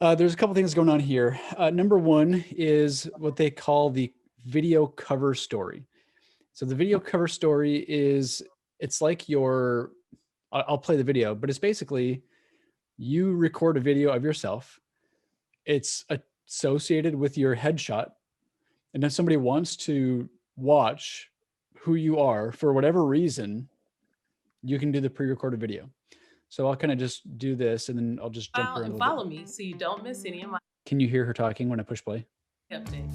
There's a couple things going on here. Number one is what they call the video cover story. So the video cover story is, it's like I'll play the video, but it's basically you record a video of yourself. It's associated with your headshot. And if somebody wants to watch who you are for whatever reason, you can do the pre-recorded video. So I'll kind of just do this and then I'll just jump around a And little follow bit. me so you don't miss any of my Can you hear her talking when I push play? updates.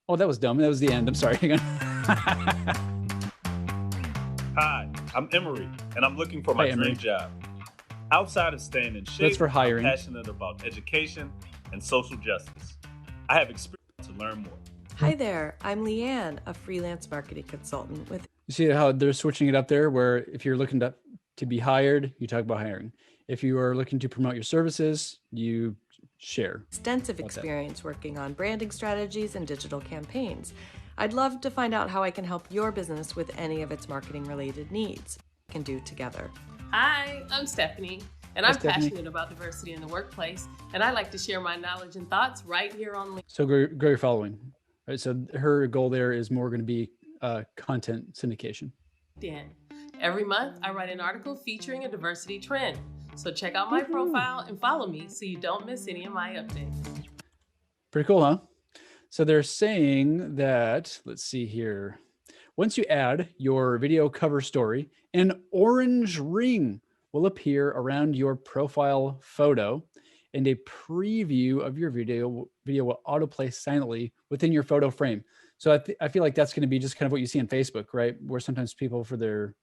Oh, that was dumb. That was the end. I'm sorry. Hang on. Hi, I'm Emery, and I'm looking for my dream job. Outside of staying in shape, That's for hiring. I'm passionate about education and social justice. I have experience to learn more. Hi there, I'm Leanne, a freelance marketing consultant with... You see how they're switching it up there, where if you're looking to be hired, you talk about hiring. If you are looking to promote your services, you share. Extensive experience working on branding strategies and digital campaigns. I'd love to find out how I can help your business with any of its marketing related needs. We can do together. Hi, I'm Stephanie, and I'm passionate about diversity in the workplace, and I like to share my knowledge and thoughts right here on LinkedIn. So grow your following. All right, so her goal there is more going to be content syndication. Every month, I write an article featuring a diversity trend. So check out my profile and follow me so you don't miss any of my updates. Pretty cool, huh? So they're saying that, let's see here. Once you add your video cover story, an orange ring will appear around your profile photo, and a preview of your video will autoplay silently within your photo frame. So I feel like that's going to be just kind of what you see on Facebook, right? Where sometimes people for their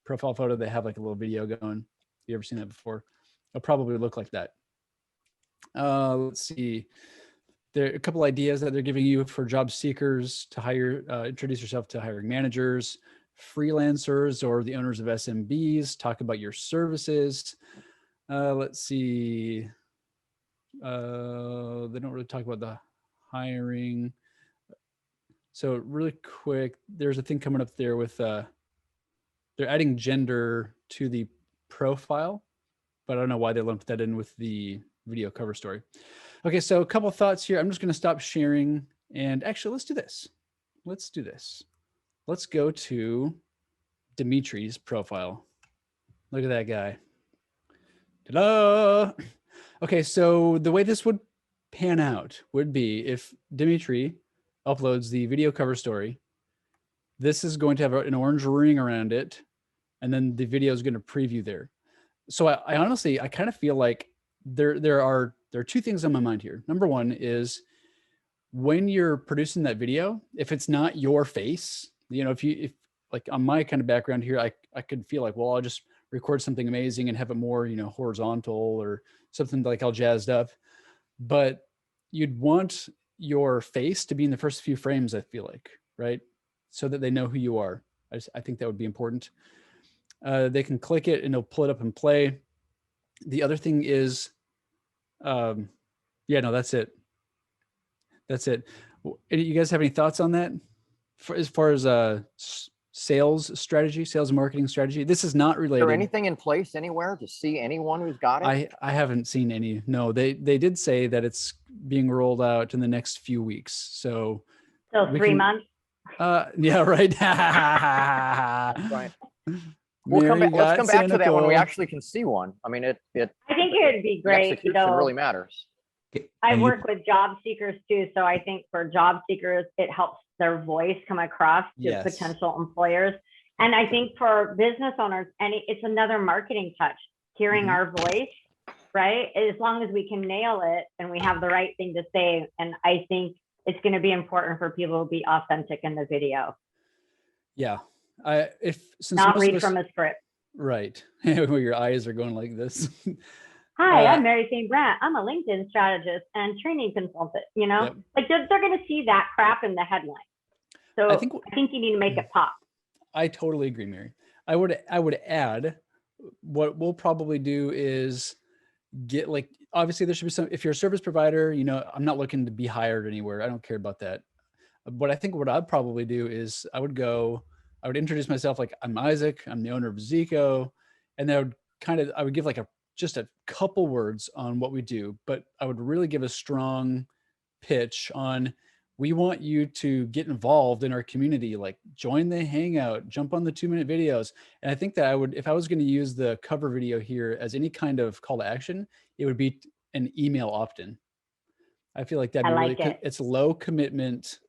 profile photo, they have like a little video going. You ever seen that before? It'll probably look like that. Let's see. There are a couple ideas that they're giving you for job seekers to hire, introduce yourself to hiring managers, freelancers, or the owners of SMBs. Talk about your services. Let's see. They don't really talk about the hiring. So really quick, there's a thing coming up there with, they're adding gender to the profile, but I don't know why they lumped that in with the video cover story. Okay, so a couple thoughts here. I'm just going to stop sharing, and actually, let's do this. Let's do this. Let's go to Dimitri's profile. Look at that guy. Ta-da! Okay, so the way this would pan out would be if Dimitri uploads the video cover story, this is going to have an orange ring around it, and then the video is going to preview there. So I honestly, I kind of feel like there are two things on my mind here. Number one is when you're producing that video, if it's not your face, you know, if like on my kind of background here, I could feel like, well, I'll just record something amazing and have it more, you know, horizontal or something like all jazzed up. But you'd want your face to be in the first few frames, I feel like, right? So that they know who you are. I think that would be important. They can click it and it'll pull it up and play. The other thing is, yeah, no, that's it. That's it. You guys have any thoughts on that? As far as sales strategy, sales and marketing strategy, this is not related. Is there anything in place anywhere to see anyone who's got it? I haven't seen any. No, they did say that it's being rolled out in the next few weeks. So 3 months. Yeah, right. Right. Let's come back to that when we actually can see one. I mean, I think it would be great. Execution really matters. I work with job seekers too, so I think for job seekers, it helps their voice come across to potential employers. And I think for business owners, it's another marketing touch, hearing our voice, right? As long as we can nail it and we have the right thing to say. And I think it's going to be important for people to be authentic in the video. Yeah. Since not read from a script. Right. Where your eyes are going like this. Hi, I'm Mary St. Brandt. I'm a LinkedIn strategist and training consultant, you know, like they're going to see that crap in the headline. So I think you need to make it pop. I totally agree, Mary. I would add what we'll probably do is get, like, obviously there should be some, if you're a service provider, you know, I'm not looking to be hired anywhere. I don't care about that. But I think what I'd probably do is I would introduce myself like, I'm Isaac, I'm the owner of Zico, and then I would give like just a couple words on what we do, but I would really give a strong pitch on, we want you to get involved in our community, like join the hangout, jump on the 2-minute videos. And I think that if I was going to use the cover video here as any kind of call to action, it would be an email opt-in. I feel like that'd be really, it's low commitment,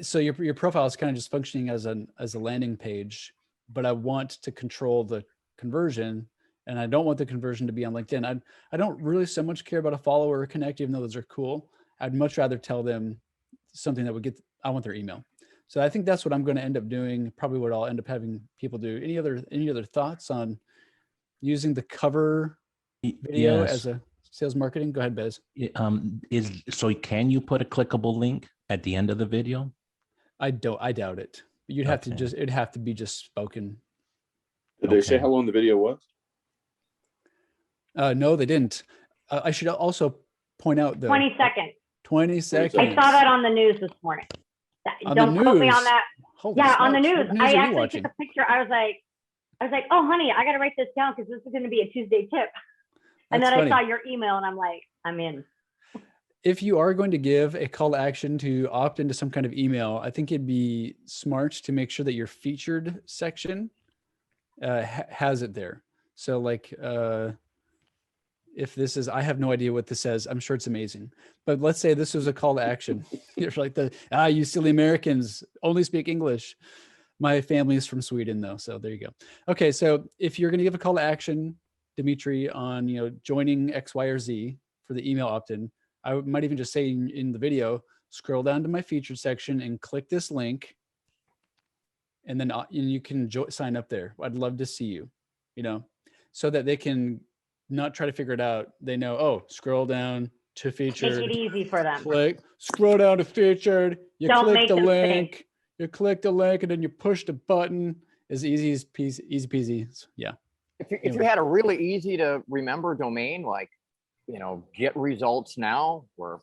so your profile is kind of just functioning as a landing page, but I want to control the conversion, and I don't want the conversion to be on LinkedIn. I don't really so much care about a follow or a connect, even though those are cool. I'd much rather tell them something that I want their email. So I think that's what I'm going to end up doing. Probably what I'll end up having people do. Any other thoughts on using the cover video as a sales marketing? Go ahead, Bez. So can you put a clickable link at the end of the video? I doubt it. You'd have to it'd have to be just spoken. Did they say how long the video was? No, they didn't. I should also point out though. 20 seconds. 20 seconds. I saw that on the news this morning. Don't quote me on that. Holy smokes. On the news. I actually watching? took a picture. I was like, oh honey, I got to write this down because this is going to be a Tuesday tip. And then I saw your email and I'm like, I'm in. If you are going to give a call to action to opt into some kind of email, I think it'd be smart to make sure that your featured section has it there. So like, if this is, I have no idea what this says. I'm sure it's amazing. But let's say this was a call to action. You're like you silly Americans only speak English. My family is from Sweden though. So there you go. Okay. So if you're going to give a call to action, Dimitri, on, joining X, Y, or Z for the email opt-in, I might even just say in the video, scroll down to my featured section and click this link. And then you can sign up there. I'd love to see you, so that they can not try to figure it out. They know, scroll down to featured. Make it easy for them. Scroll down to featured. You Don't click make the them link. think. You click the link and then you push the button. As easy peasy. Yeah. If you had a really easy to remember domain, like, get results now, or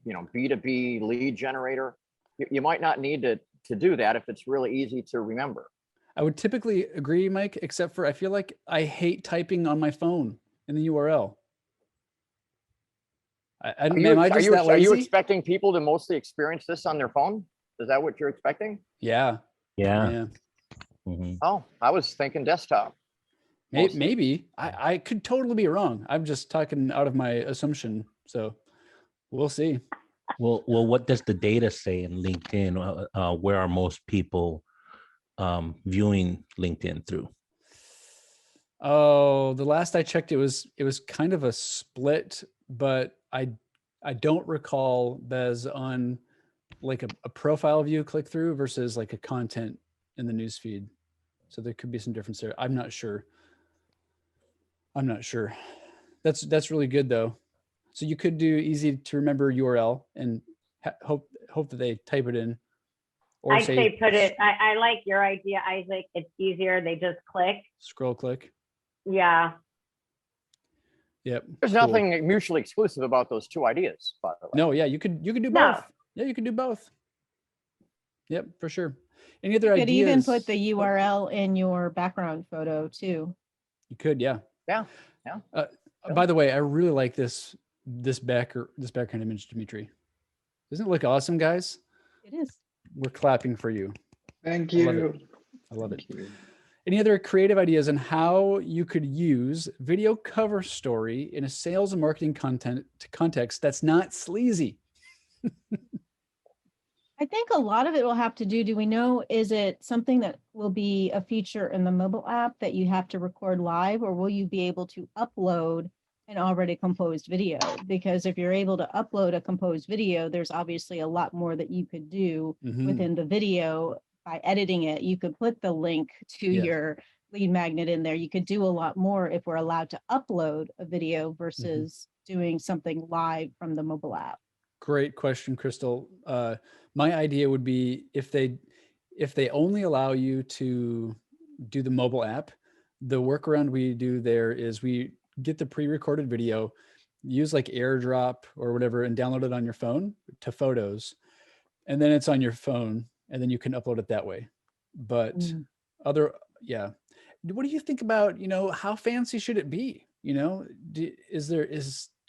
B2B lead generator, you might not need to do that if it's really easy to remember. I would typically agree, Mike, except for I feel like I hate typing on my phone in the URL. Are you expecting people to mostly experience this on their phone? Is that what you're expecting? Yeah. Mm-hmm. Oh, I was thinking desktop. Maybe. I could totally be wrong. I'm just talking out of my assumption. So we'll see. Well, what does the data say in LinkedIn? Where are most people viewing LinkedIn through? Oh, the last I checked, it was kind of a split, but I don't recall Bez on like a profile view click through versus like a content in the newsfeed. So there could be some difference there. I'm not sure. That's really good though. So you could do easy to remember URL and hope that they type it in. Or I'd say put it. I like your idea, Isaac. It's easier. They just click. Scroll click. Yeah. Yep. There's nothing mutually exclusive about those two ideas, by the way. No, yeah, you could do both. Yeah, you can do both. Yep, for sure. Any other ideas? You could even put the URL in your background photo too. You could, yeah. Yeah. By the way, I really like this background image, Dimitri. Doesn't it look awesome, guys? It is. We're clapping for you. Thank you. I love it. Any other creative ideas on how you could use video cover story in a sales and marketing context that's not sleazy? I think a lot of it will have to do we know, is it something that will be a feature in the mobile app that you have to record live, or will you be able to upload an already composed video? Because if you're able to upload a composed video, there's obviously a lot more that you could do within the video by editing it. You could put the link to your lead magnet in there. You could do a lot more if we're allowed to upload a video versus doing something live from the mobile app. Great question, Crystal. My idea would be if they only allow you to do the mobile app, the workaround we do there is we get the pre-recorded video, use like AirDrop or whatever, and download it on your phone to Photos. and then it's on your phone, and then you can upload it that way. But yeah. What do you think about, how fancy should it be?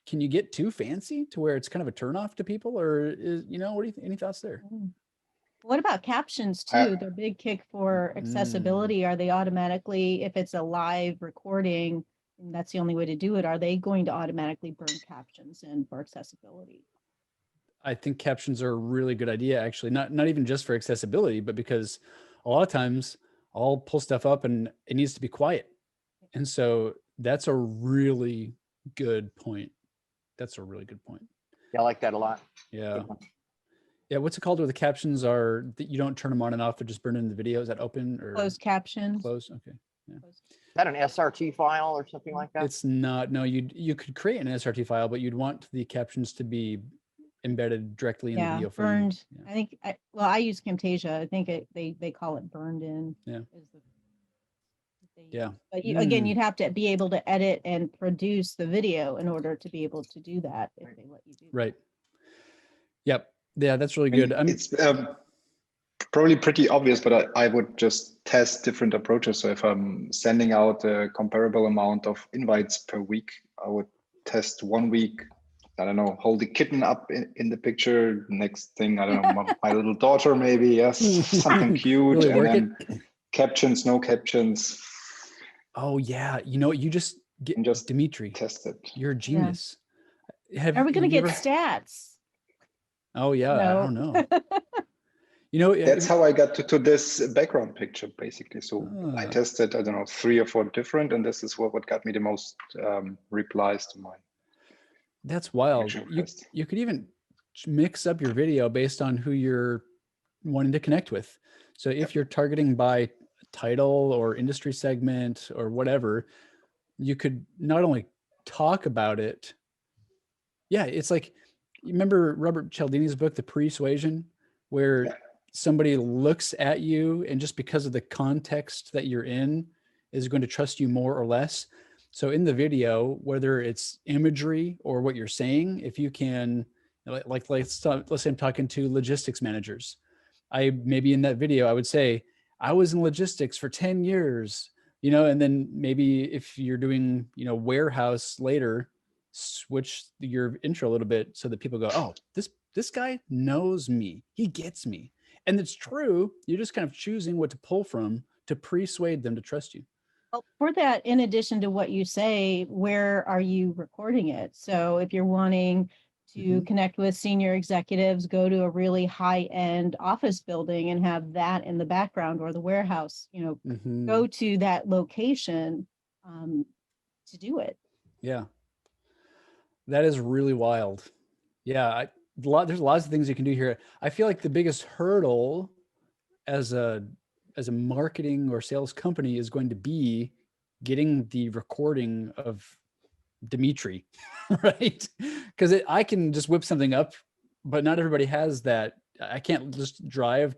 Can you get too fancy to where it's kind of a turnoff to people, or what do you any thoughts there? What about captions too? They're big kick for accessibility. Are they automatically, if it's a live recording, and that's the only way to do it, are they going to automatically burn captions in for accessibility? I think captions are a really good idea, actually, not even just for accessibility, but because a lot of times I'll pull stuff up and it needs to be quiet. And so that's a really good point. That's a really good point. Yeah, I like that a lot. Yeah. Yeah. What's it called where the captions are that you don't turn them on and off, they're just burned in the video? Is that open or closed captions? Closed. Okay. Yeah. Is that an SRT file or something like that? It's not. No, you could create an SRT file, but you'd want the captions to be embedded directly in the video frame. Burned. Yeah. I think I use Camtasia. I think they call it burned in. Yeah. Yeah. But again, you'd have to be able to edit and produce the video in order to be able to do that if they let you do that. Right. Yep. Yeah, that's really good. It's probably pretty obvious, but I would just test different approaches. So if I'm sending out a comparable amount of invites per week, I would test 1 week, I don't know, hold the kitten up in the picture. Next thing, I don't know, my little daughter maybe, yes, something cute. Really and then captions, no captions. Oh yeah, you just get Dimitri. Test it. You're a genius. Yeah. Are we going to get stats? Oh yeah, no. I don't know. That's how I got to this background picture basically. So I tested, I don't know, 3 or 4 different, and this is what got me the most replies to mine. That's wild. You could even mix up your video based on who you're wanting to connect with. So if you're targeting by title or industry segment or whatever, you could not only talk about it. Yeah, it's like, you remember Robert Cialdini's book, The Persuasion, where somebody looks at you and just because of the context that you're in is going to trust you more or less. So in the video, whether it's imagery or what you're saying, if you can, let's say I'm talking to logistics managers. Maybe in that video, I would say, I was in logistics for 10 years, and then maybe if you're doing, warehouse later, switch your intro a little bit so that people go, oh, this guy knows me. He gets me. And it's true. You're just kind of choosing what to pull from to persuade them to trust you. Well, for that, in addition to what you say, where are you recording it? So if you're wanting to connect with senior executives, go to a really high-end office building and have that in the background, or the warehouse, go to that location to do it. Yeah. That is really wild. Yeah. There's lots of things you can do here. I feel like the biggest hurdle as a marketing or sales company is going to be getting the recording of Dimitri, right? Because I can just whip something up, but not everybody has that. I can't just drive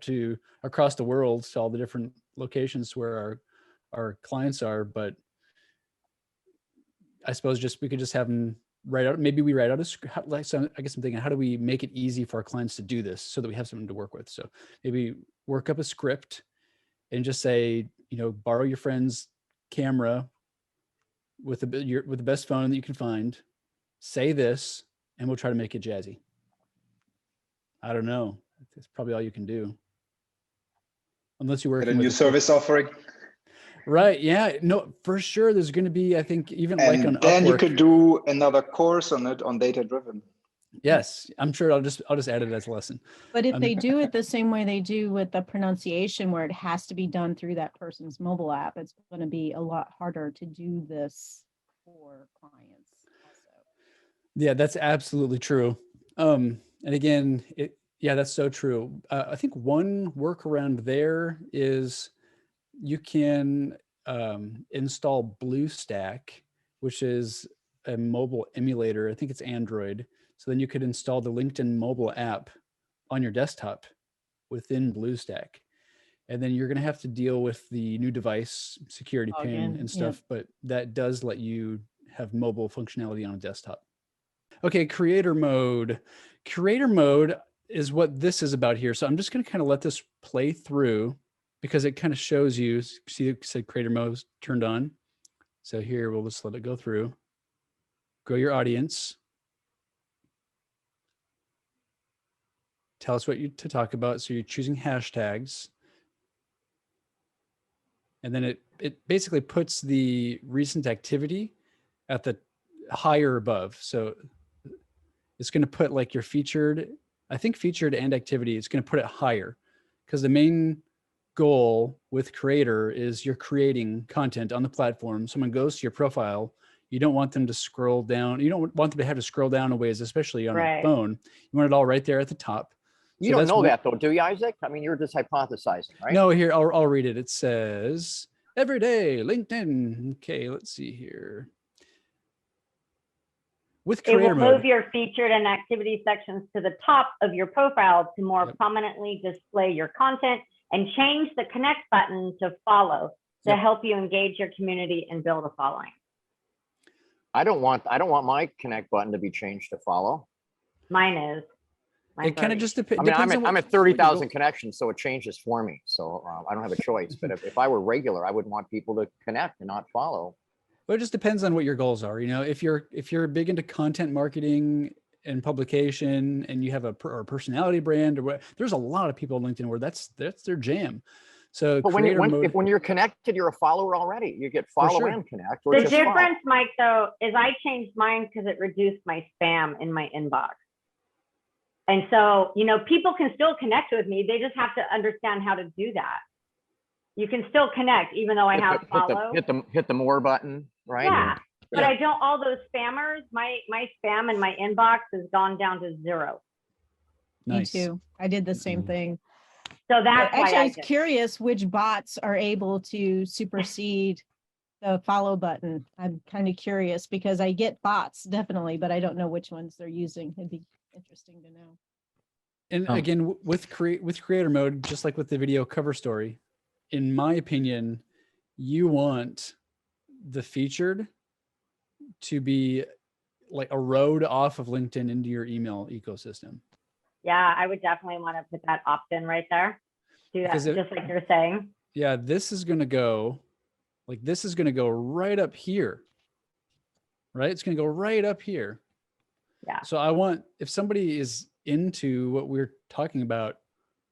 across the world to all the different locations where our clients are, but I suppose we could just have them write out. Maybe we write out a script. So I guess I'm thinking, how do we make it easy for our clients to do this so that we have something to work with? So maybe work up a script and just say, borrow your friend's camera with the best phone that you can find, say this, and we'll try to make it jazzy. I don't know. That's probably all you can do. Unless you work with a new service offering. Right. Yeah. No, for sure. There's going to be, I think, even like on then Upwork. You could do another course on it, on data driven. Yes, I'm sure I'll just add it as a lesson. But if they do it the same way they do with the pronunciation, where it has to be done through that person's mobile app, it's going to be a lot harder to do this for clients also. Yeah, that's absolutely true. And again, that's so true. I think one workaround there is you can install BlueStack, which is a mobile emulator. I think it's Android. So then you could install the LinkedIn mobile app on your desktop within BlueStack. And then you're going to have to deal with the new device security pin and stuff, but that does let you have mobile functionality on a desktop. Okay, creator mode. Creator mode, is what this is about here. So I'm just going to kind of let this play through because it kind of shows you, see, it said creator mode turned on. So here, we'll just let it go through. Grow your audience. Tell us what you to talk about. So you're choosing hashtags. And then it basically puts the recent activity at the higher above. So it's going to put like your featured, I think featured and activity, it's going to put it higher because the main goal with creator is you're creating content on the platform. Someone goes to your profile. You don't want them to scroll down. You don't want them to have to scroll down a ways, especially on a phone. You want it all right there at the top. You don't know that though, do you, Isaac? I mean, you're just hypothesizing, right? No, here, I'll read it. It says, every day, LinkedIn. Okay, let's see here. With creator mode, move your featured and activity sections to the top of your profile to more prominently display your content, and change the connect button to follow to help you engage your community and build a following. I don't want my connect button to be changed to follow. Mine is. It kind of just depends. I mean, I'm at 30,000 connections, so it changes for me. So I don't have a choice. But if I were regular, I would want people to connect and not follow. Well, it just depends on what your goals are. You know, if you're big into content marketing and publication, and you have a personality brand, or what, there's a lot of people on LinkedIn where that's their jam. So, but when you're connected, you're a follower already. You get follow and connect. The difference, Mike, though, is I changed mine because it reduced my spam in my inbox. And so, you know, people can still connect with me. They just have to understand how to do that. You can still connect, even though I have follow. Hit the more button, right? Yeah, but I don't. All those spammers, my spam in my inbox has gone down to 0. Nice. Me too. I did the same thing. So that's actually, why I was curious which bots are able to supersede the follow button. I'm kind of curious because I get bots definitely, but I don't know which ones they're using. It'd be interesting to know. And again, with creator mode, just like with the video cover story, in my opinion, you want the featured to be like a road off of LinkedIn into your email ecosystem. Yeah, I would definitely want to put that opt-in right there. Do that, just like you're saying. Yeah, this is going to go right up here, right? It's going to go right up here. Yeah. So I want, if somebody is into what we're talking about,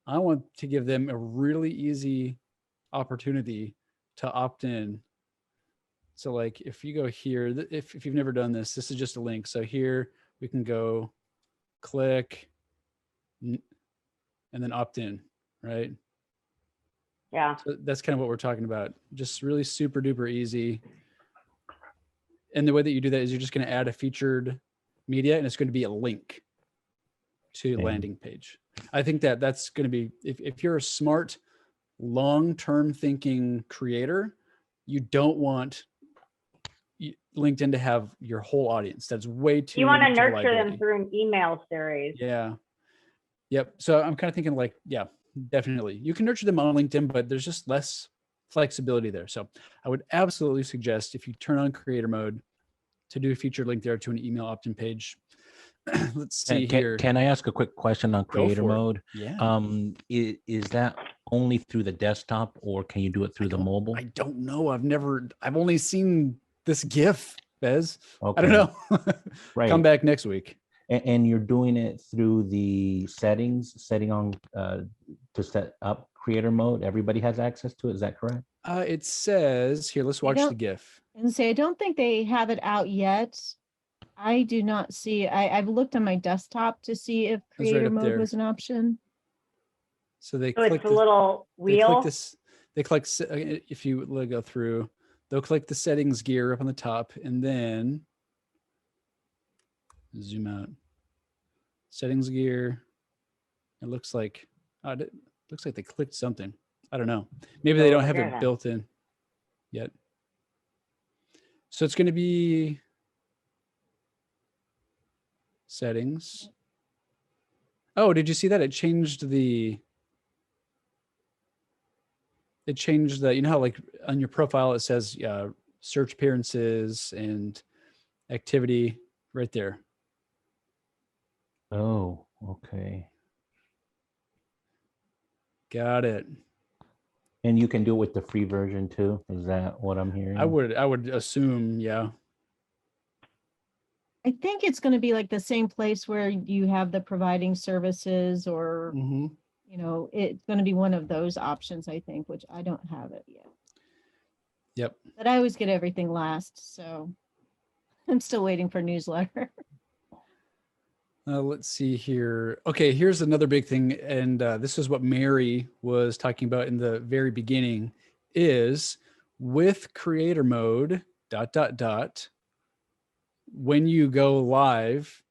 I want to give them a really easy opportunity to opt in. So like if you go here, if you've never done this, this is just a link. So here we can go click and then opt in, right? Yeah. So that's kind of what we're talking about. Just really super duper easy. And the way that you do that is you're just going to add a featured media, and it's going to be a link to the landing page. I think that that's going to be, if you're a smart, long-term thinking creator, you don't want LinkedIn to have your whole audience. That's way too. You want to nurture them through an email series. Yeah. Yep. So I'm kind of thinking like, yeah, definitely. You can nurture them on LinkedIn, but there's just less flexibility there. So I would absolutely suggest if you turn on creator mode to do a featured link there to an email opt-in page. Let's see here. Can I ask a quick question on creator mode? Yeah. Is that only through the desktop, or can you do it through the mobile? I don't know. I've only seen this GIF, Bez. Okay. I don't know. Right. Come back next week. And you're doing it through the setting on to set up creator mode. Everybody has access to it. Is that correct? It says here, let's watch the GIF. And say, I don't think they have it out yet. I do not see. I've looked on my desktop to see if creator mode was an option. So they click the little wheel. They click, if you go through, they'll click the settings gear up on the top, and then zoom out. Settings gear. It looks like they clicked something. I don't know. Maybe they don't have it built in yet. So it's going to be settings. Oh, did you see that? It changed the, you know how like on your profile, it says search appearances and activity right there. Oh, okay. Got it. And you can do it with the free version too. Is that what I'm hearing? I would assume, yeah. I think it's going to be like the same place where you have the providing services or, you know, it's going to be one of those options, I think, which I don't have it yet. Yep. But I always get everything last, so I'm still waiting for newsletter. Let's see here. Okay, here's another big thing, and this is what Mary was talking about in the very beginning, is with creator mode, ... when you go live,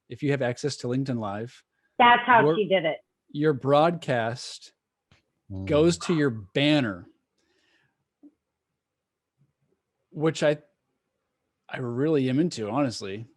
if you have access to LinkedIn Live. That's how she did it. Your broadcast goes to your banner, which I really am into, honestly.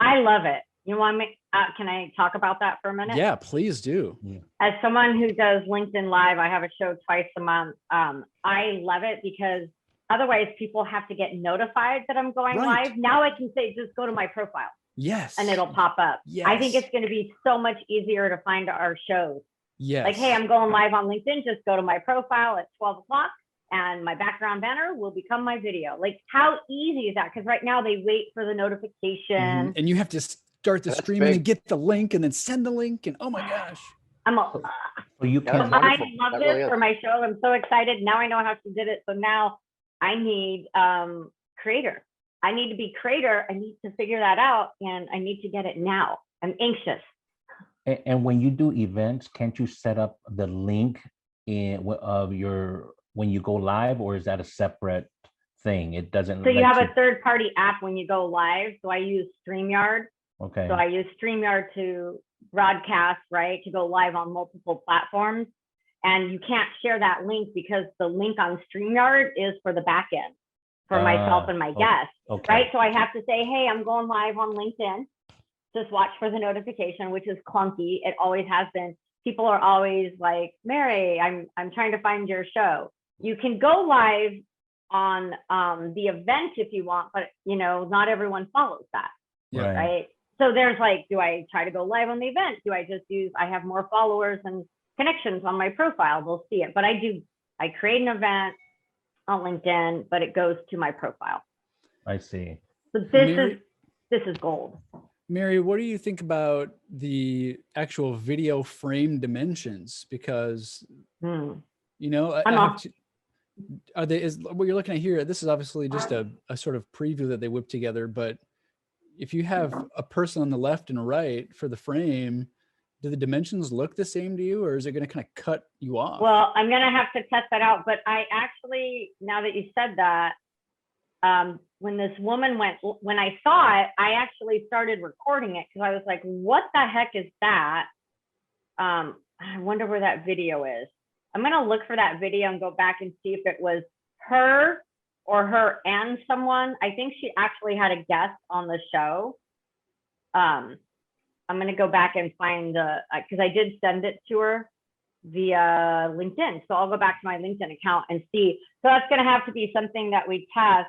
I love it. You want me? Can I talk about that for a minute? Yeah, please do. As someone who does LinkedIn Live, I have a show twice a month. I love it because otherwise people have to get notified that I'm going live. Now I can say, just go to my profile. Yes. And it'll pop up. Yes. I think it's going to be so much easier to find our shows. Yes. Like, hey, I'm going live on LinkedIn. Just go to my profile at 12 o'clock and my background banner will become my video. Like, how easy is that? Because right now they wait for the notification. And you have to start the stream and then get the link and then send the link. And oh my gosh. So you can. I love this for my show. I'm so excited. Now I know how she did it. So now I need creator. I need to be creator. I need to figure that out and I need to get it now. I'm anxious. And when you do events, can't you set up the link of your when you go live, or is that a separate thing? It doesn't. So you have a third-party app when you go live. So I use StreamYard. Okay. So I use StreamYard to broadcast, right, to go live on multiple platforms. And you can't share that link because the link on StreamYard is for the back end, for myself and my guests, right? So I have to say, hey, I'm going live on LinkedIn. Just watch for the notification, which is clunky. It always has been. People are always like, Mary, I'm trying to find your show. You can go live on the event if you want, but you know, not everyone follows that, right? So there's like, do I try to go live on the event? Do I just use, I have more followers and connections on my profile, they'll see it. But I create an event on LinkedIn, but it goes to my profile. I see. So this is gold. Mary, what do you think about the actual video frame dimensions? Because, you know, are they, is what you're looking at here, this is obviously just a sort of preview that they whipped together, but if you have a person on the left and right for the frame, do the dimensions look the same to you, or is it going to kind of cut you off? Well, I'm going to have to test that out, but I actually, now that you said that, when this woman when I saw it, I actually started recording it because I was like, what the heck is that? I wonder where that video is. I'm going to look for that video and go back and see if it was her or her and someone. I think she actually had a guest on the show. I'm going to go back and find because I did send it to her via LinkedIn. So I'll go back to my LinkedIn account and see. So that's going to have to be something that we test,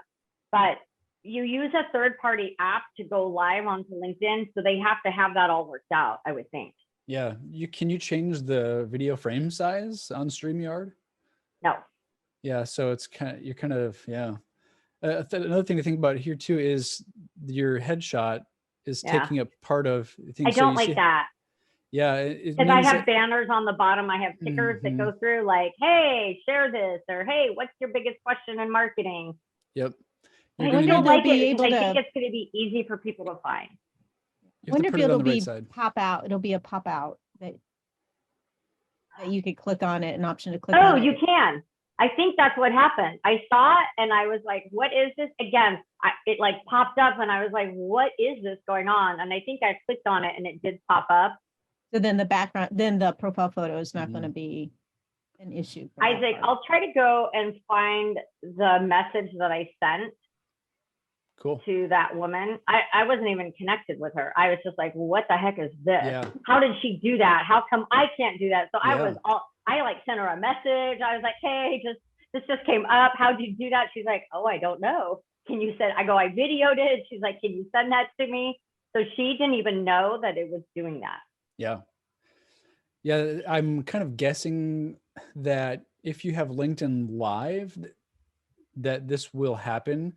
but you use a third-party app to go live onto LinkedIn. So they have to have that all worked out, I would think. Yeah. Can you change the video frame size on StreamYard? No. Yeah. So it's another thing to think about here too is your headshot is taking up part of things. I don't like that. Yeah. Because I have banners on the bottom. I have tickers that go through like, hey, share this, or hey, what's your biggest question in marketing? Yep. I don't like it because I think it's going to be easy for people to find. I wonder if it'll be pop out. It'll be a pop out that you could click on it, an option to click on it. Oh, you can. I think that's what happened. I saw it and I was like, what is this? Again, it like popped up and I was like, what is this going on? And I think I clicked on it and it did pop up. So then the background, then the profile photo is not going to be an issue. Isaac, I'll try to go and find the message that I sent to that woman. I wasn't even connected with her. I was just like, what the heck is this? Yeah. How did she do that? How come I can't do that? So I like sent her a message. I was like, hey, this just came up. How did you do that? She's like, oh, I don't know. Can you send? I go, I videoed it. She's like, can you send that to me? So she didn't even know that it was doing that. Yeah. Yeah. I'm kind of guessing that if you have LinkedIn Live, that this will happen,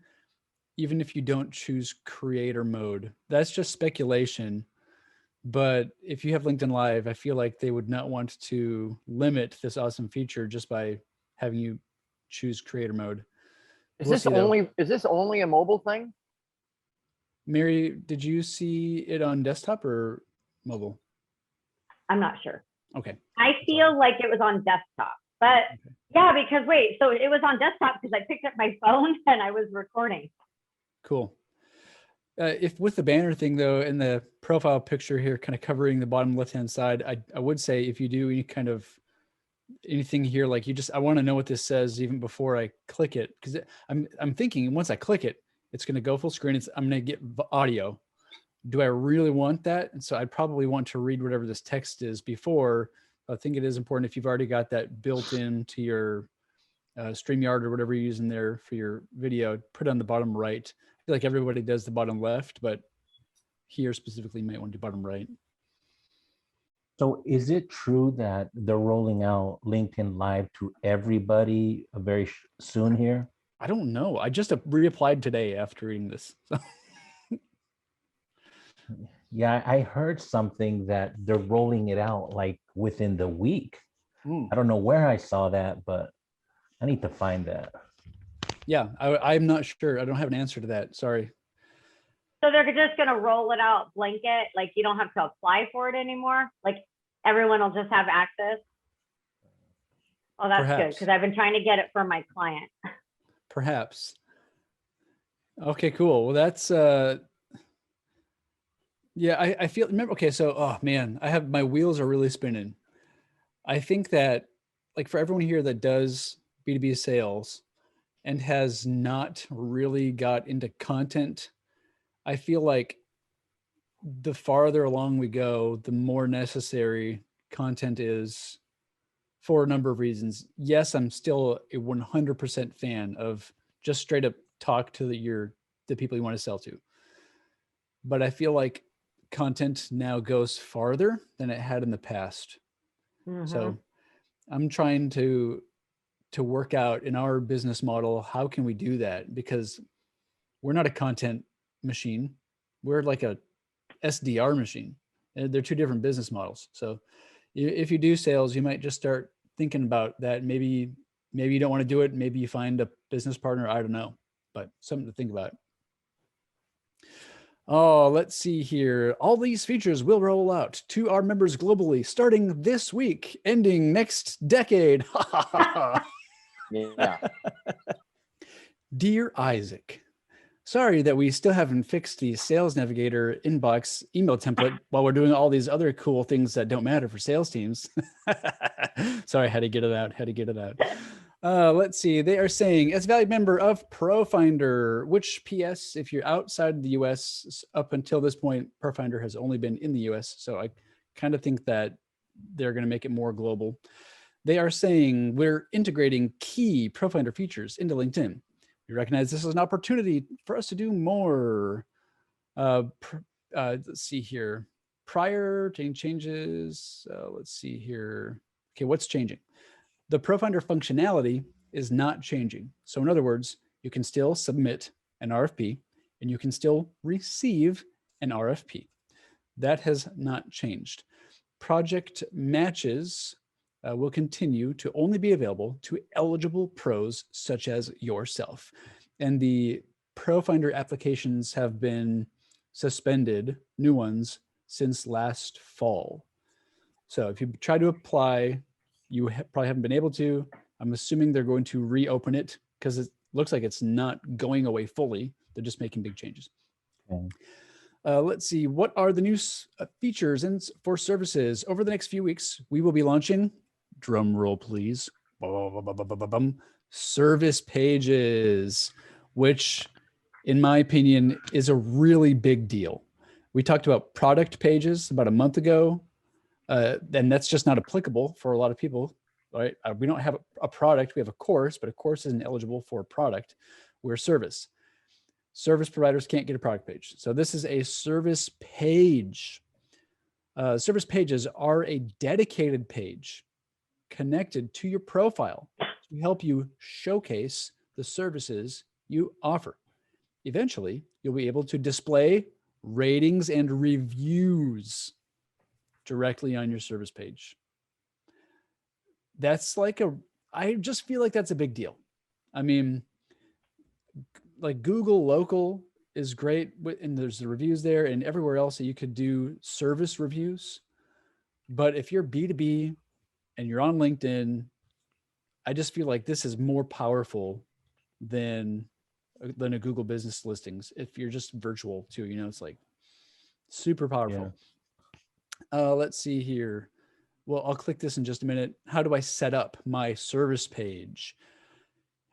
even if you don't choose creator mode. That's just speculation. But if you have LinkedIn Live, I feel like they would not want to limit this awesome feature just by having you choose creator mode. Is We'll this see, though. only a mobile thing? Mary, did you see it on desktop or mobile? I'm not sure. Okay. I feel like it was on desktop, but yeah, because wait, so it was on desktop because I picked up my phone and I was recording. Cool. If with the banner thing though, in the profile picture here, kind of covering the bottom left-hand side, I would say if you do any kind of anything here, like I want to know what this says even before I click it, because I'm thinking once I click it, it's going to go full screen. I'm going to get audio. Do I really want that? And so I'd probably want to read whatever this text is before. I think it is important if you've already got that built into your StreamYard or whatever you're using there for your video, put it on the bottom right. I feel like everybody does the bottom left, but here specifically you might want to do bottom right. So is it true that they're rolling out LinkedIn Live to everybody very soon here? I don't know. I just reapplied today after reading this. So. Yeah, I heard something that they're rolling it out like within the week. I don't know where I saw that, but I need to find that. Yeah, I'm not sure. I don't have an answer to that. Sorry. So they're just going to roll it out blanket, like you don't have to apply for it anymore. Like everyone will just have access. Oh, that's good, because I've been trying to get it for my client. Perhaps. Okay, cool. Well, that's yeah, I feel, remember, okay, so, oh man, my wheels are really spinning. I think that like for everyone here that does B2B sales and has not really got into content, I feel like the farther along we go, the more necessary content is for a number of reasons. Yes, I'm still a 100% fan of just straight up talk to the people you want to sell to. But I feel like content now goes farther than it had in the past. Mm-hmm. So I'm trying to work out in our business model, how can we do that? Because we're not a content machine. We're like a SDR machine. They're two different business models. So if you do sales, you might just start thinking about that. Maybe you don't want to do it. Maybe you find a business partner. I don't know, but something to think about. Oh, let's see here. All these features will roll out to our members globally starting this week, ending next decade. Yeah. Dear Isaac, sorry that we still haven't fixed the Sales Navigator inbox email template while we're doing all these other cool things that don't matter for sales teams. Sorry, I had to get it out. Let's see. They are saying, as a valued member of ProFinder, which PS, if you're outside the US, up until this point, ProFinder has only been in the US. So I kind of think that they're going to make it more global. They are saying we're integrating key ProFinder features into LinkedIn. We recognize this is an opportunity for us to do more. Let's see here. Prior to changes, let's see here. Okay, what's changing? The ProFinder functionality is not changing. So in other words, you can still submit an RFP and you can still receive an RFP. That has not changed. Project matches will continue to only be available to eligible pros such as yourself. And the ProFinder applications have been suspended, new ones, since last fall. So if you try to apply, you probably haven't been able to. I'm assuming they're going to reopen it because it looks like it's not going away fully. They're just making big changes. Okay. Let's see, what are the new features and for services? Over the next few weeks, we will be launching, drum roll please, service pages, which in my opinion is a really big deal. We talked about product pages about a month ago. And that's just not applicable for a lot of people, right? We don't have a product, we have a course, but a course isn't eligible for a product. We're a service. Service providers can't get a product page. So this is a service page. Service pages are a dedicated page connected to your profile to help you showcase the services you offer. Eventually, you'll be able to display ratings and reviews directly on your service page. That's like I just feel like that's a big deal. I mean, like Google Local is great, and there's the reviews there, and everywhere else that you could do service reviews. But if you're B2B and you're on LinkedIn, I just feel like this is more powerful than a Google business listings. If you're just virtual too, it's like super powerful. Let's see here. Well, I'll click this in just a minute. How do I set up my service page?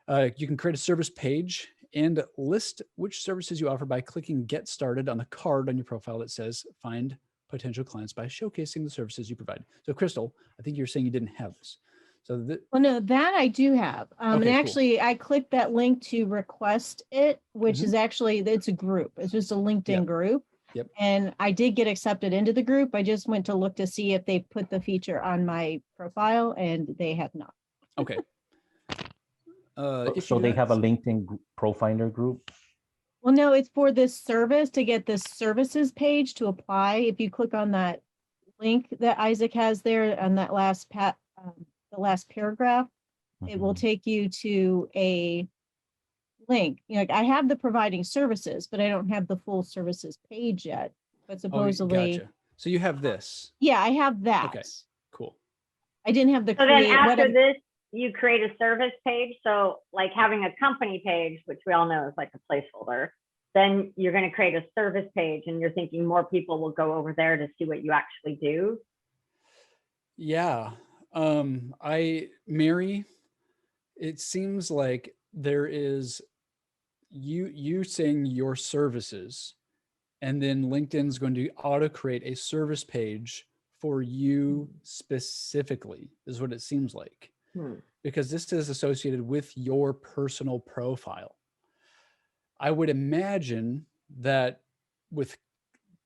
You can create a service page and list which services you offer by clicking Get Started on the card on your profile that says Find Potential Clients by showcasing the services you provide. So, Crystal, I think you're saying you didn't have this. So, well, no, that I do have. Okay, and actually, cool. I clicked that link to request it, which is actually, it's a group. It's just a LinkedIn group. Yep. And I did get accepted into the group. I just went to look to see if they put the feature on my profile, and they have not. Okay. So they have a LinkedIn Profinder group? Well, no, it's for this service, to get this services page to apply. If you click on that link that Isaac has there on that last the last paragraph, it will take you to a link. I have the providing services, but I don't have the full services page yet. But supposedly, gotcha. So you have this. Yeah, I have that. Okay, cool. I didn't have the. So then after this, you create a service page. So like having a company page, which we all know is like a placeholder, then you're going to create a service page, and you're thinking more people will go over there to see what you actually do. Yeah. Mary, it seems like there is you saying your services, and then LinkedIn's going to auto create a service page for you specifically, is what it seems like. Because this is associated with your personal profile. I would imagine that with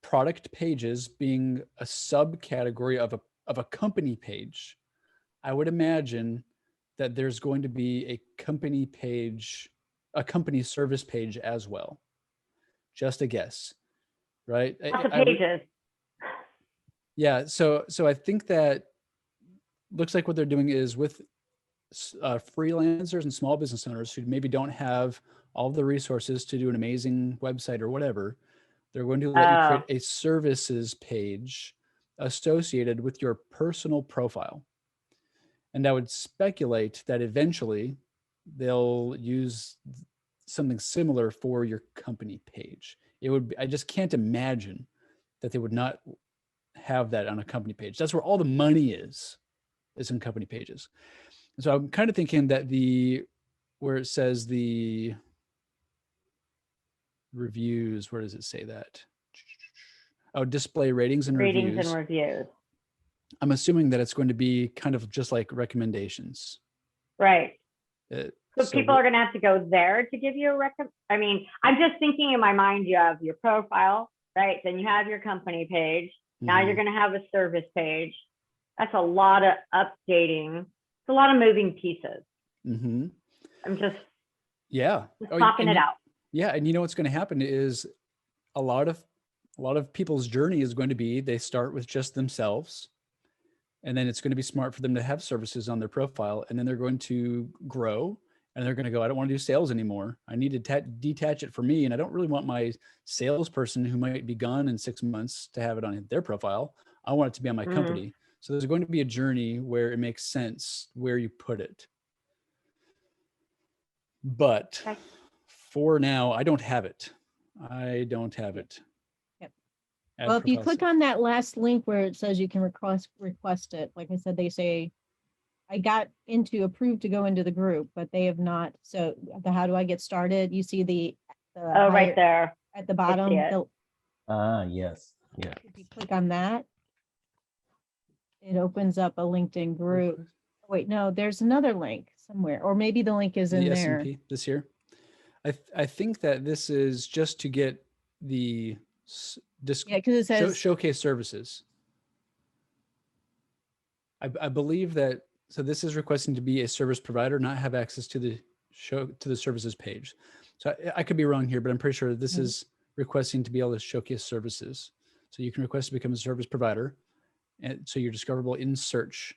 product pages being a subcategory of a company page, I would imagine that there's going to be a company page, a company service page as well. Just a guess, right? Lots of pages. Yeah, so I think that looks like what they're doing is with freelancers and small business owners who maybe don't have all the resources to do an amazing website or whatever, they're going to let you create a services page associated with your personal profile. And I would speculate that eventually they'll use something similar for your company page. I just can't imagine that they would not have that on a company page. That's where all the money is in company pages. And so I'm kind of thinking that where it says the reviews, where does it say that? Oh, display ratings and reviews. Ratings and reviews. I'm assuming that it's going to be kind of just like recommendations. Right. So people are going to have to go there to give you a I mean, I'm just thinking in my mind, you have your profile, right? Then you have your company page. Now you're going to have a service page. That's a lot of updating. It's a lot of moving pieces. I'm just popping it out. Yeah, and you know what's going to happen is a lot of people's journey is going to be they start with just themselves, and then it's going to be smart for them to have services on their profile, and then they're going to grow, and they're going to go, I don't want to do sales anymore. I need to detach it for me, and I don't really want my salesperson who might be gone in 6 months to have it on their profile. I want it to be on my company. So there's going to be a journey where it makes sense where you put it. But for now, I don't have it. Yep. Well, if you click on that last link where it says you can request it, like I said, they say, I got approved to go into the group, but they have not. So how do I get started? You see the right there at the bottom. Yes. Yeah. If you click on that, it opens up a LinkedIn group. Wait, no, there's another link somewhere, or maybe the link is in there. S&P this here. I think that this is just to get the because it says showcase services. I believe that So this is requesting to be a service provider, not have access to the services page. So I could be wrong here, but I'm pretty sure this is requesting to be able to showcase services. So you can request to become a service provider. And so you're discoverable in search.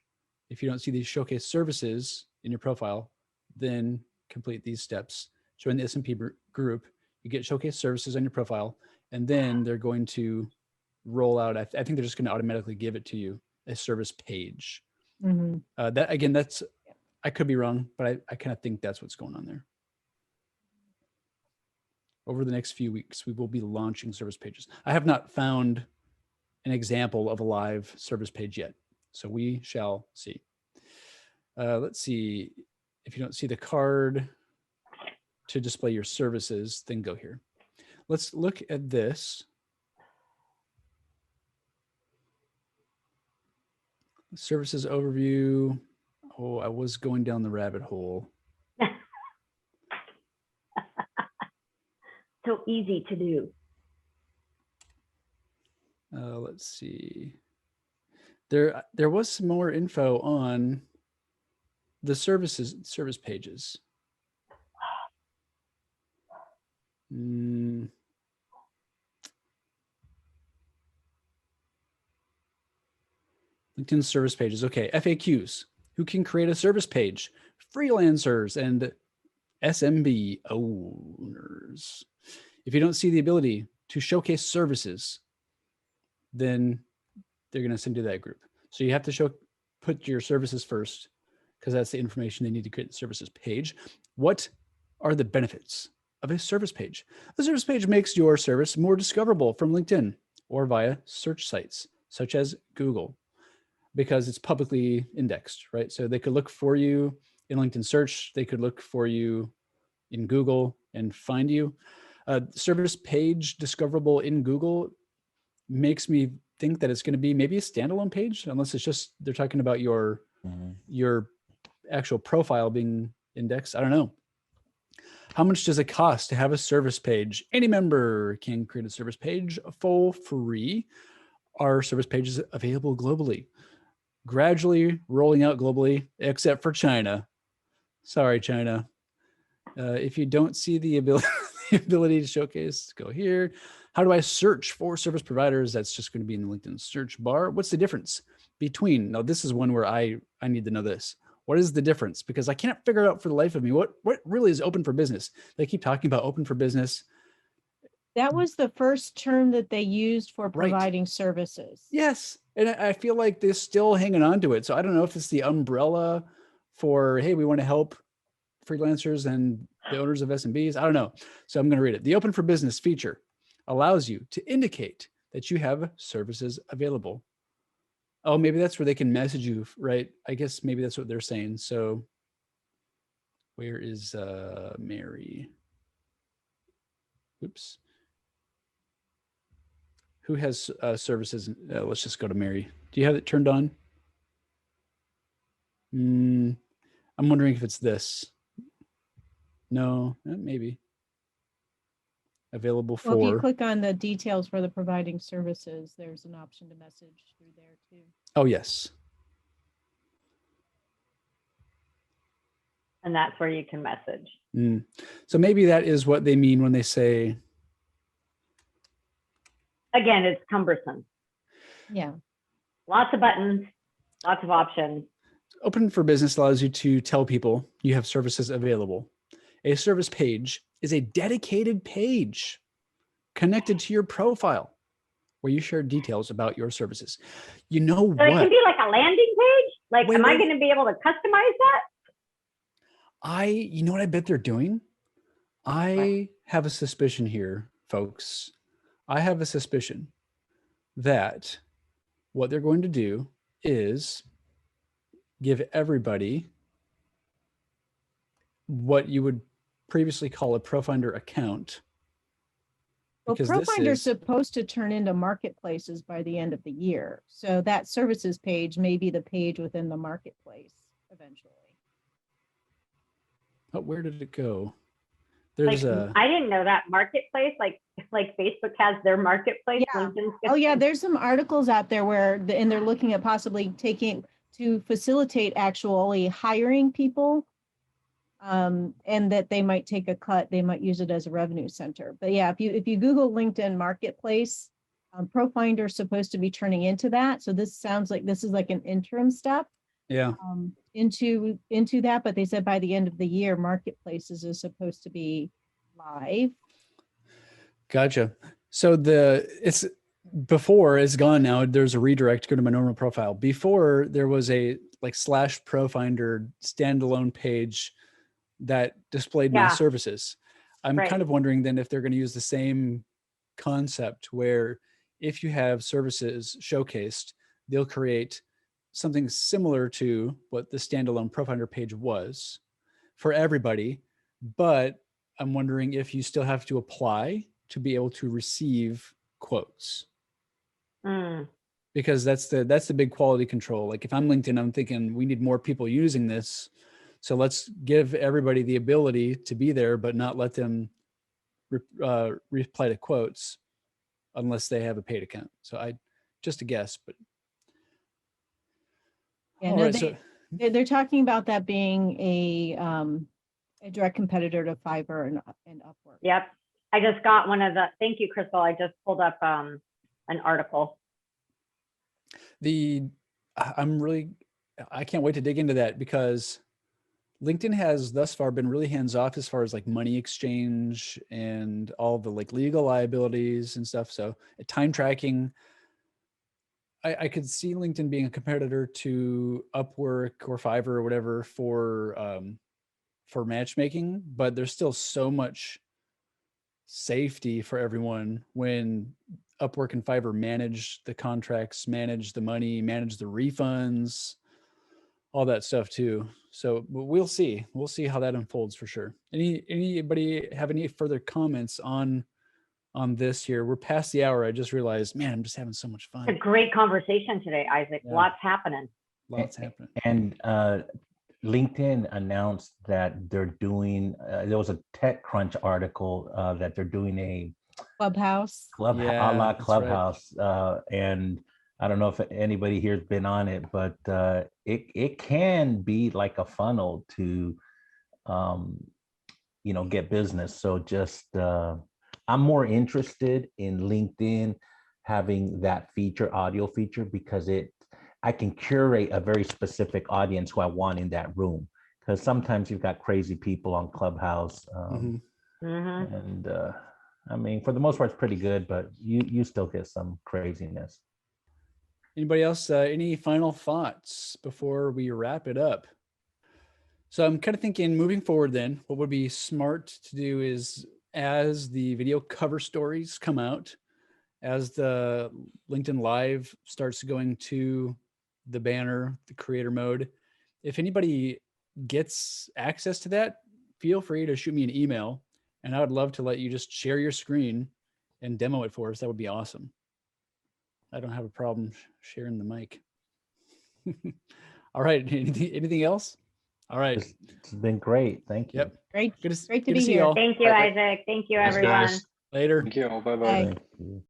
If you don't see these showcase services in your profile, then complete these steps. Join the S&P group, you get showcase services on your profile, and then they're going to roll out, I think they're just going to automatically give it to you, a service page. That again, that's, I could be wrong, but I kind of think that's what's going on there. Over the next few weeks, we will be launching service pages. I have not found an example of a live service page yet, so we shall see. Let's see. If you don't see the card to display your services, then go here. Let's look at this. Services overview. Oh, I was going down the rabbit hole. So easy to do. Let's see. There was some more info on the service pages. LinkedIn service pages. Okay, FAQs. Who can create a service page? Freelancers and SMB owners. If you don't see the ability to showcase services, then they're going to send you that group. So you have to put your services first, because that's the information they need to create the services page. What are the benefits of a service page? A service page makes your service more discoverable from LinkedIn or via search sites such as Google, because it's publicly indexed, right? So they could look for you in LinkedIn search, they could look for you in Google and find you. Service page discoverable in Google makes me think that it's going to be maybe a standalone page, unless it's just they're talking about your actual profile being indexed. I don't know. How much does it cost to have a service page? Any member can create a service page for free. Are service pages available globally? Gradually rolling out globally, except for China. Sorry, China. If you don't see the ability to showcase, go here. How do I search for service providers? That's just going to be in the LinkedIn search bar. What's the difference between, now this is one where I need to know this. What is the difference? Because I can't figure it out for the life of me. What really is open for business? They keep talking about open for business. That was the first term that they used for providing services. Yes. And I feel like they're still hanging on to it. So I don't know if it's the umbrella for, hey, we want to help freelancers and the owners of SMBs. I don't know. So I'm going to read it. The open for business feature allows you to indicate that you have services available. Oh, maybe that's where they can message you, right? I guess maybe that's what they're saying. So where is Mary? Oops. Who has services? Let's just go to Mary. Do you have it turned on? I'm wondering if it's this. No, maybe. Available for. Well, if you click on the details for the providing services, there's an option to message through there too. Oh, yes. And that's where you can message. So maybe that is what they mean when they say. Again, it's cumbersome. Yeah. Lots of buttons, lots of options. Open for business allows you to tell people you have services available. A service page is a dedicated page connected to your profile where you share details about your services. You know what? So it can be like a landing page? Like, am I going to be able to customize that? You know what I bet they're doing? I have a suspicion here, folks. I have a suspicion that what they're going to do is give everybody what you would previously call a ProFinder account. Well, ProFinder is supposed to turn into marketplaces by the end of the year. So that services page may be the page within the marketplace eventually. Oh, where did it go? There's I didn't know that marketplace, like Facebook has their marketplace. Yeah. Oh yeah, there's some articles out there where and they're looking at possibly to facilitate actually hiring people, and that they might take a cut, they might use it as a revenue center. But yeah, if you Google LinkedIn Marketplace, ProFinder is supposed to be turning into that. So this sounds like this is like an interim step into that. But they said by the end of the year, Marketplaces is supposed to be live. Gotcha. So before it's gone now. There's a redirect to go to my normal profile. Before there was a like /ProFinder standalone page that displayed my services. I'm kind of wondering then if they're going to use the same concept where if you have services showcased, they'll create something similar to what the standalone ProFinder page was for everybody. But I'm wondering if you still have to apply to be able to receive quotes. Because that's the big quality control. Like if I'm LinkedIn, I'm thinking we need more people using this. So let's give everybody the ability to be there, but not let them reply to quotes unless they have a paid account. So just a guess, but. Yeah, no, they're talking about that being a direct competitor to Fiverr and Upwork. Yep. I just got thank you, Crystal. I just pulled up an article. I can't wait to dig into that because LinkedIn has thus far been really hands off as far as like money exchange and all the like legal liabilities and stuff. So time tracking, I could see LinkedIn being a competitor to Upwork or Fiverr or whatever for matchmaking, but there's still so much safety for everyone when Upwork and Fiverr manage the contracts, manage the money, manage the refunds, all that stuff too. So we'll see how that unfolds for sure. Anybody have any further comments on this here? We're past the hour. I just realized, man, I'm just having so much fun. It's a great conversation today, Isaac. Yeah. Lots happening. And LinkedIn announced that they're doing, there was a TechCrunch article that they're doing a Clubhouse. a la Clubhouse. Right. And I don't know if anybody here has been on it, but it can be like a funnel to, get business. So just, I'm more interested in LinkedIn having that audio feature, because I can curate a very specific audience who I want in that room. Because sometimes you've got crazy people on Clubhouse. And I mean, for the most part, it's pretty good, but you still get some craziness. Anybody else? Any final thoughts before we wrap it up? So I'm kind of thinking moving forward then, what would be smart to do is as the video cover stories come out, as the LinkedIn Live starts going to the banner, the creator mode, if anybody gets access to that, feel free to shoot me an email and I would love to let you just share your screen and demo it for us. That would be awesome. I don't have a problem sharing the mic. All right. Anything else? All right. It's been great. Thank you. Yep. Great. Good to be see here. y'all. Thank you, Isaac. Thank you, everyone. Later. Thank you. Bye-bye. Thank you.